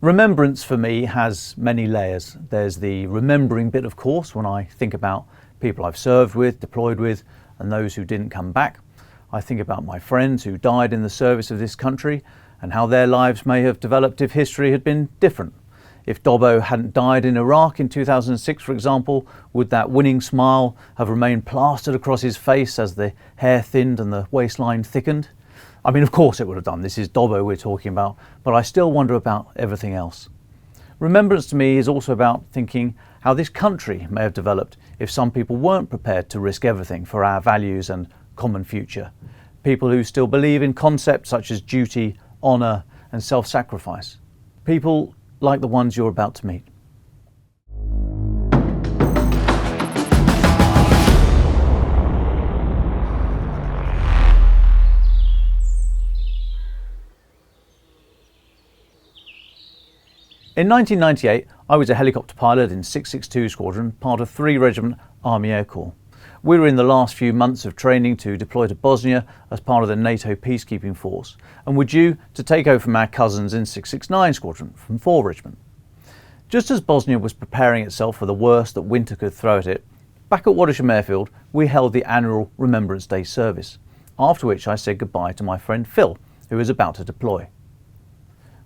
Remembrance for me has many layers. There's the remembering bit, of course, when I think about people I've served with, deployed with, and those who didn't come back. I think about my friends who died in the service of this country and how their lives may have developed if history had been different. If Dobbo hadn't died in Iraq in 2006, for example, would that winning smile have remained plastered across his face as the hair thinned and the waistline thickened? I mean, of course it would have done. This is Dobbo we're talking about, but I still wonder about everything else. Remembrance to me is also about thinking how this country may have developed if some people weren't prepared to risk everything for our values and common future. People who still believe in concepts such as duty, honour and self-sacrifice. People like the ones you're about to meet. In 1998, I was a helicopter pilot in 662 Squadron, part of 3 Regiment Army Air Corps. We were in the last few months of training to deploy to Bosnia as part of the NATO peacekeeping force, and were due to take over from our cousins in 669 Squadron from 4 Regiment. Just as Bosnia was preparing itself for the worst that winter could throw at it, back at Wadisham Airfield we held the annual Remembrance Day service, after which I said goodbye to my friend Phil, who was about to deploy.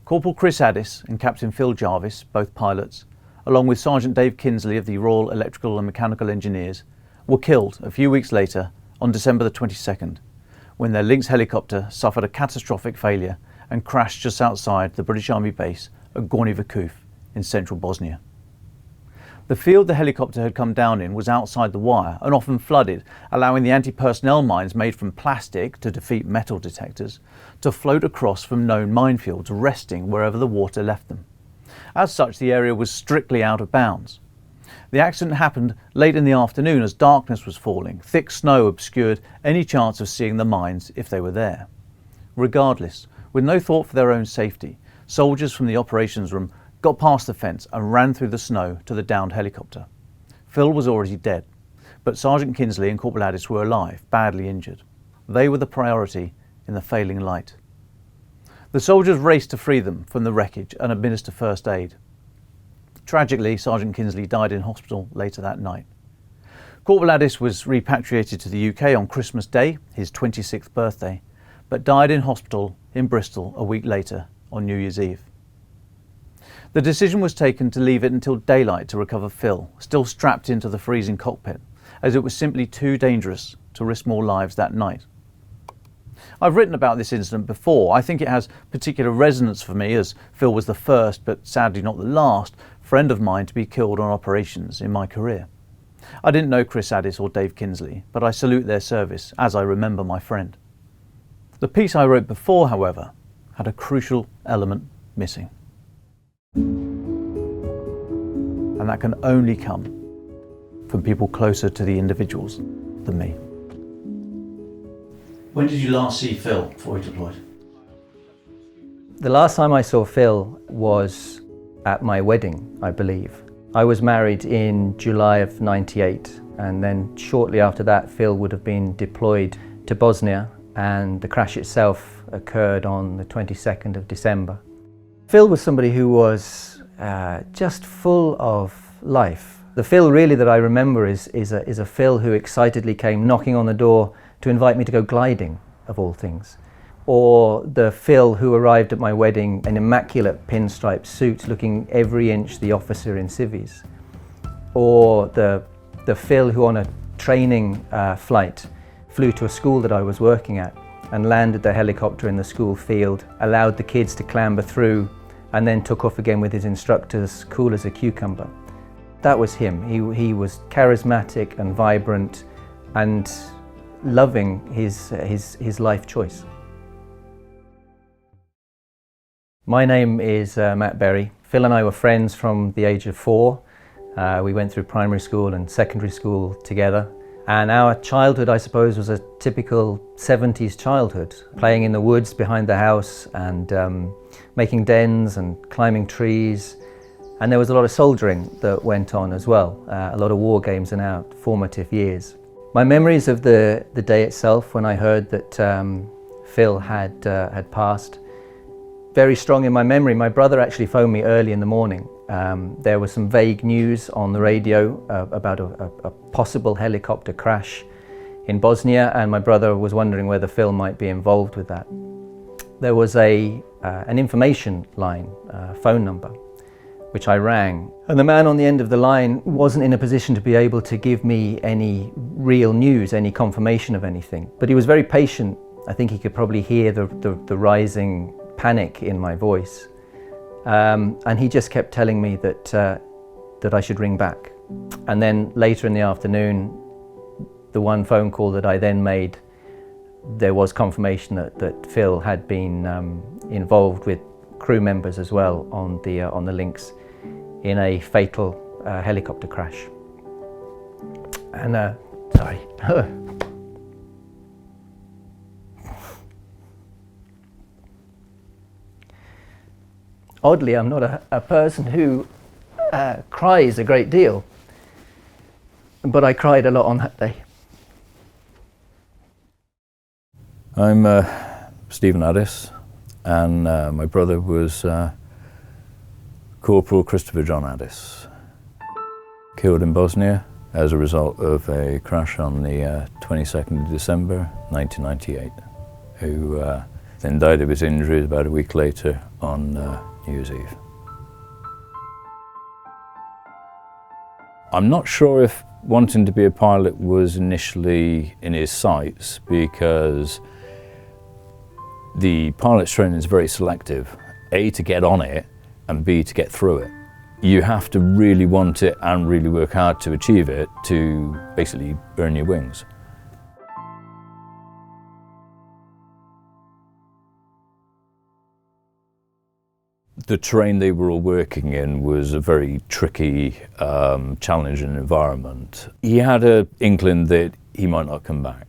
Corporal Chris Addis and Captain Phil Jarvis, both pilots, along with Sergeant Dave Kinsley of the Royal Electrical and Mechanical Engineers, were killed a few weeks later on December the 22nd, when their Lynx helicopter suffered a catastrophic failure and crashed just outside the British Army base at Gornji Vakuf in central Bosnia. The field the helicopter had come down in was outside the wire and often flooded, allowing the anti-personnel mines made from plastic to defeat metal detectors to float across from known minefields, resting wherever the water left them. As such, the area was strictly out of bounds. The accident happened late in the afternoon as darkness was falling. Thick snow obscured any chance of seeing the mines if they were there. Regardless, with no thought for their own safety, soldiers from the operations room got past the fence and ran through the snow to the downed helicopter. Phil was already dead, but Sergeant Kinsley and Corporal Addis were alive, badly injured. They were the priority in the failing light. The soldiers raced to free them from the wreckage and administer first aid. Tragically, Sergeant Kinsley died in hospital later that night. Corporal Addis was repatriated to the UK on Christmas Day, his 26th birthday, but died in hospital in Bristol a week later on New Year's Eve. The decision was taken to leave it until daylight to recover Phil, still strapped into the freezing cockpit, as it was simply too dangerous to risk more lives that night. I've written about this incident before. I think it has particular resonance for me, as Phil was the first, but sadly not the last, friend of mine to be killed on operations in my career. I didn't know Chris Addis or Dave Kinsley, but I salute their service as I remember my friend. The piece I wrote before, however, had a crucial element missing. And that can only come from people closer to the individuals than me. When did you last see Phil before he deployed? The last time I saw Phil was at my wedding, I believe. I was married in July of '98, and then shortly after that Phil would have been deployed to Bosnia, and the crash itself occurred on the 22nd of December. Phil was somebody who was just full of life. The Phil really that I remember is a Phil who excitedly came knocking on the door to invite me to go gliding, of all things. Or the Phil who arrived at my wedding in an immaculate pinstripe suit, looking every inch the officer in civvies. Or the Phil who on a training flight flew to a school that I was working at and landed the helicopter in the school field, allowed the kids to clamber through, and then took off again with his instructors, cool as a cucumber. That was him. He was charismatic and vibrant and loving his life choice. My name is Matt Berry. Phil and I were friends from the age of 4. We went through primary school and secondary school together. And our childhood, I suppose, was a typical 70s childhood, playing in the woods behind the house and making dens and climbing trees. And there was a lot of soldiering that went on as well, a lot of war games in our formative years. My memories of the day itself, when I heard that Phil had passed, very strong in my memory. My brother actually phoned me early in the morning. There was some vague news on the radio about a possible helicopter crash in Bosnia, and my brother was wondering whether Phil might be involved with that. There was an information line, phone number, which I rang. And the man on the end of the line wasn't in a position to be able to give me any real news, any confirmation of anything. But he was very patient. I think he could probably hear the rising panic in my voice. And he just kept telling me that I should ring back. And then later in the afternoon, the one phone call that I then made, there was confirmation that Phil had been involved with crew members as well on the Lynx in a fatal helicopter crash. And sorry. Oddly, I'm not a person who cries a great deal, but I cried a lot on that day. I'm Stephen Addis, and my brother was Corporal Chris Addis, killed in Bosnia as a result of a crash on the 22nd of December 1998, who then died of his injuries about a week later on New Year's Eve. I'm not sure if wanting to be a pilot was initially in his sights, because the pilot's training is very selective. A, to get on it, and B, to get through it. You have to really want it and really work hard to achieve it to basically earn your wings. The terrain they were all working in was a very tricky, challenging environment. He had an inkling that he might not come back.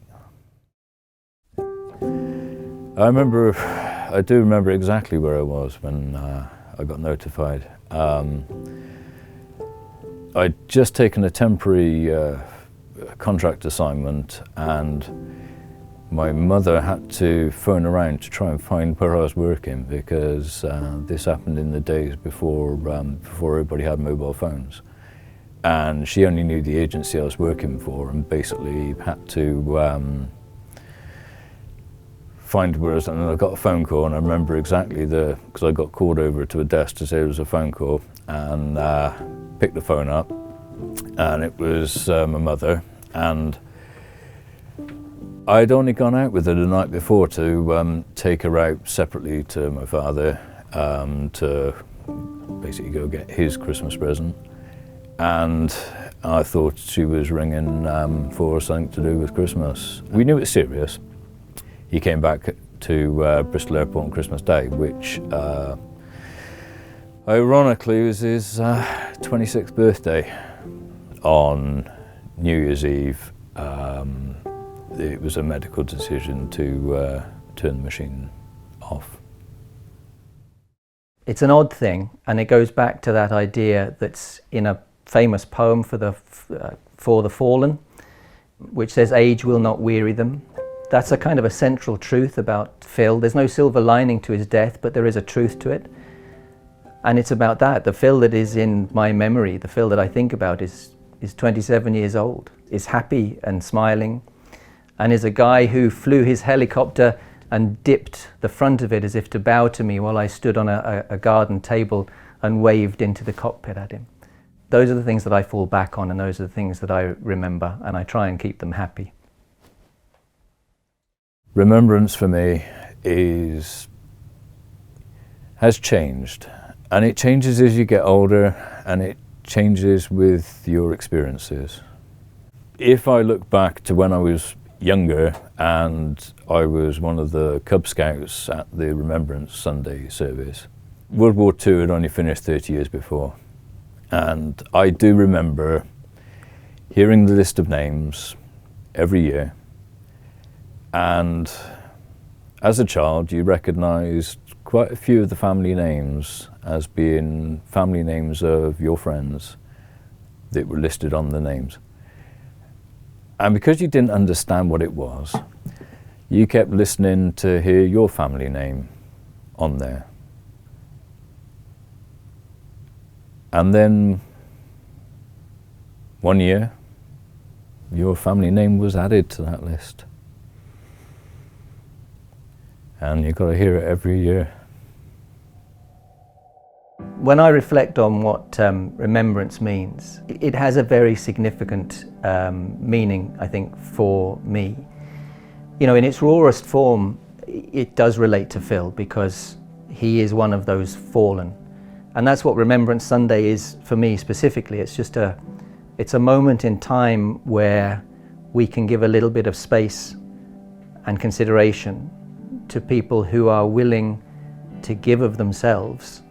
I do remember exactly where I was when I got notified. I'd just taken a temporary contract assignment, and my mother had to phone around to try and find where I was working, because this happened in the days before everybody had mobile phones. And she only knew the agency I was working for, and basically had to find where I was. And I got a phone call, and I remember exactly because I got called over to a desk to say it was a phone call, and picked the phone up, and it was my mother. And I'd only gone out with her the night before to take her out separately to my father to basically go get his Christmas present. And I thought she was ringing for something to do with Christmas. We knew it was serious. He came back to Bristol Airport on Christmas Day, which ironically was his 26th birthday. On New Year's Eve, it was a medical decision to turn the machine off. It's an odd thing, and it goes back to that idea that's in a famous poem for the fallen, which says, "Age will not weary them." That's a kind of a central truth about Phil. There's no silver lining to his death, but there is a truth to it. And it's about that. The Phil that is in my memory, the Phil that I think about is 27 years old, is happy and smiling, and is a guy who flew his helicopter and dipped the front of it as if to bow to me while I stood on a garden table and waved into the cockpit at him. Those are the things that I fall back on, and those are the things that I remember, and I try and keep them happy. Remembrance for me has changed, and it changes as you get older, and it changes with your experiences. If I look back to when I was younger and I was one of the Cub Scouts at the Remembrance Sunday service, World War II had only finished 30 years before, and I do remember hearing the list of names every year. And as a child, you recognised quite a few of the family names as being family names of your friends that were listed on the names. And because you didn't understand what it was, you kept listening to hear your family name on there. And then one year, your family name was added to that list. And you've got to hear it every year. When I reflect on what remembrance means, it has a very significant meaning, I think, for me. You know, in its rawest form, it does relate to Phil because he is one of those fallen. And that's what Remembrance Sunday is for me specifically. It's a moment in time where we can give a little bit of space and consideration to people who are willing to give of themselves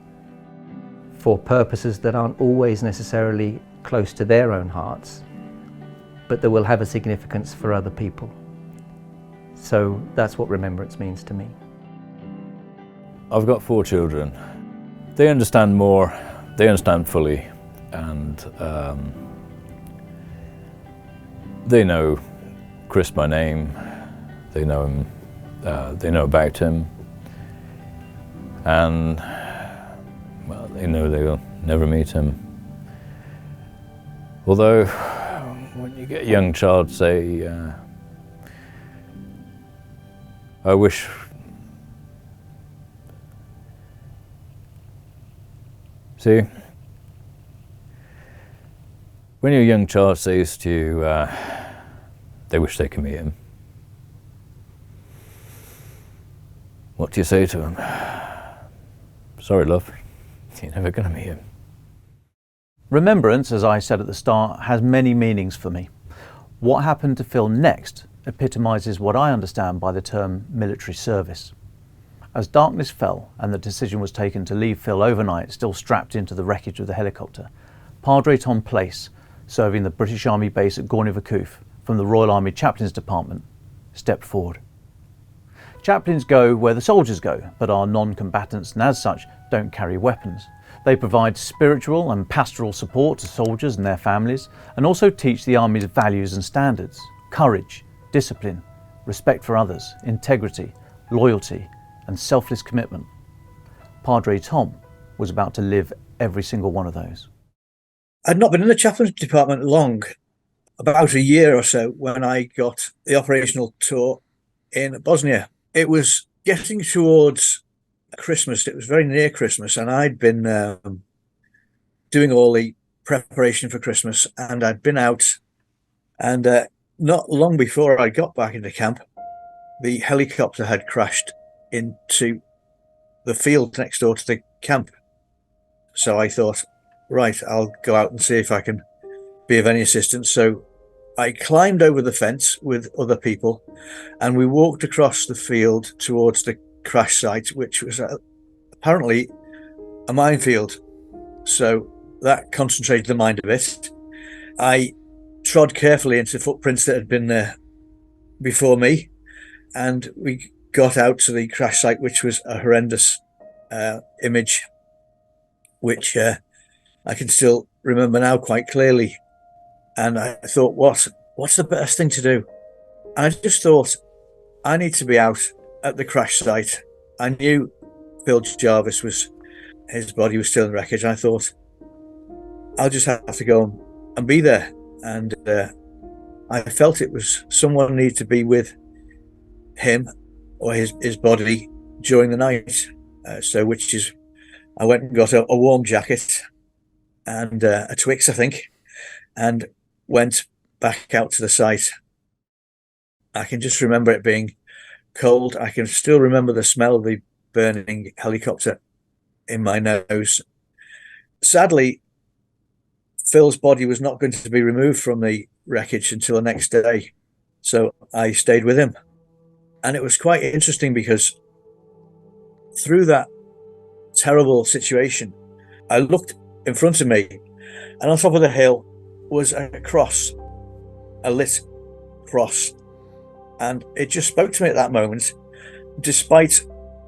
for purposes that aren't always necessarily close to their own hearts, but that will have a significance for other people. So that's what remembrance means to me. I've got 4 children. They understand more, they understand fully, and they know Chris by name, they know him, they know about him, and well, they know they'll never meet him. Although, when you get a young child, say, I wish see, when your young child says to you, they wish they could meet him, what do you say to him? Sorry, love, you're never going to meet him. Remembrance, as I said at the start, has many meanings for me. What happened to Phil next epitomises what I understand by the term military service. As darkness fell and the decision was taken to leave Phil overnight still strapped into the wreckage of the helicopter, Padre Tom Place, serving the British Army base at Gorny Vakuf from the Royal Army Chaplains Department, stepped forward. Chaplains go where the soldiers go, but are non-combatants and as such don't carry weapons. They provide spiritual and pastoral support to soldiers and their families, and also teach the Army's values and standards: courage, discipline, respect for others, integrity, loyalty, and selfless commitment. Padre Tom was about to live every single one of those. I'd not been in the chaplains department long, about a year or so, when I got the operational tour in Bosnia. It was getting towards Christmas. It was very near Christmas, and I'd been doing all the preparation for Christmas, and I'd been out, and not long before I got back into camp, the helicopter had crashed into the field next door to the camp. So I thought, right, I'll go out and see if I can be of any assistance. So I climbed over the fence with other people, and we walked across the field towards the crash site, which was apparently a minefield. So that concentrated the mind a bit. I trod carefully into footprints that had been there before me, and we got out to the crash site, which was a horrendous image, which I can still remember now quite clearly. And I thought, what's the best thing to do? And I just thought, I need to be out at the crash site. I knew Phil Jarvis his body was still in wreckage. I thought, I'll just have to go and be there. And I felt it was someone needed to be with him or his body during the night. I went and got a warm jacket and a Twix, I think, and went back out to the site. I can just remember it being cold. I can still remember the smell of the burning helicopter in my nose. Sadly, Phil's body was not going to be removed from the wreckage until the next day, so I stayed with him. And it was quite interesting because through that terrible situation, I looked in front of me, and on top of the hill was a cross, a lit cross. And it just spoke to me at that moment, despite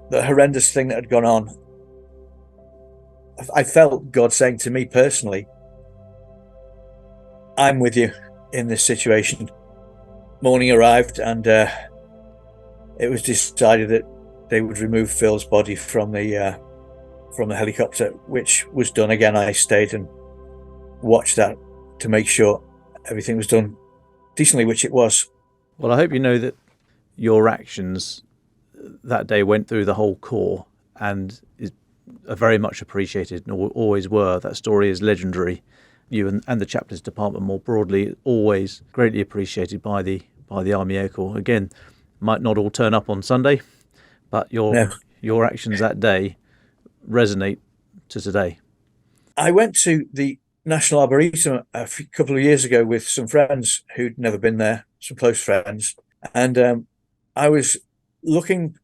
the horrendous thing that had gone on. I felt God saying to me personally, I'm with you in this situation. Morning arrived, and it was decided that they would remove Phil's body from the from the helicopter, which was done again. I stayed and watched that to make sure everything was done decently, which it was. Well, I hope you know that your actions that day went through the whole Corps and are very much appreciated and always were. That story is legendary. You and the Chaplains Department more broadly always greatly appreciated by the Army Air Corps. Again, might not all turn up on Sunday, but your actions that day resonate to today. I went to the National Arboretum a couple of years ago with some friends who'd never been there, some close friends, and I was looking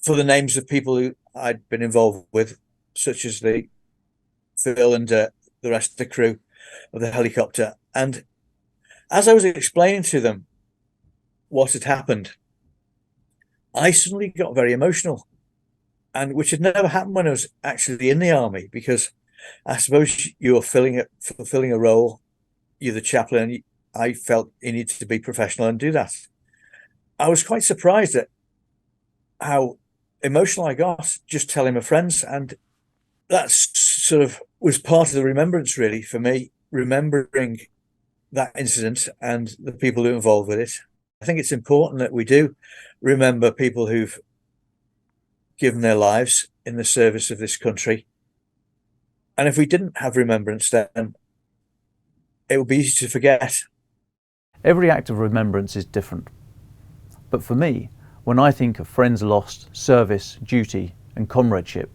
for the names of people who I'd been involved with, such as Phil and the rest of the crew of the helicopter. And as I was explaining to them what had happened, I suddenly got very emotional, and which had never happened when I was actually in the army, because I suppose you're fulfilling a role, you're the chaplain, and I felt you needed to be professional and do that. I was quite surprised at how emotional I got just telling my friends, and that sort of was part of the remembrance, really, for me, remembering that incident and the people who were involved with it. I think it's important that we do remember people who've given their lives in the service of this country. And if we didn't have remembrance, then it would be easy to forget. Every act of remembrance is different. But for me, when I think of friends lost, service, duty and comradeship,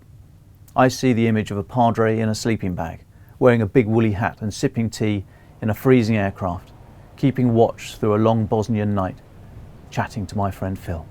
I see the image of a padre in a sleeping bag, wearing a big woolly hat and sipping tea in a freezing aircraft, keeping watch through a long Bosnian night, chatting to my friend Phil.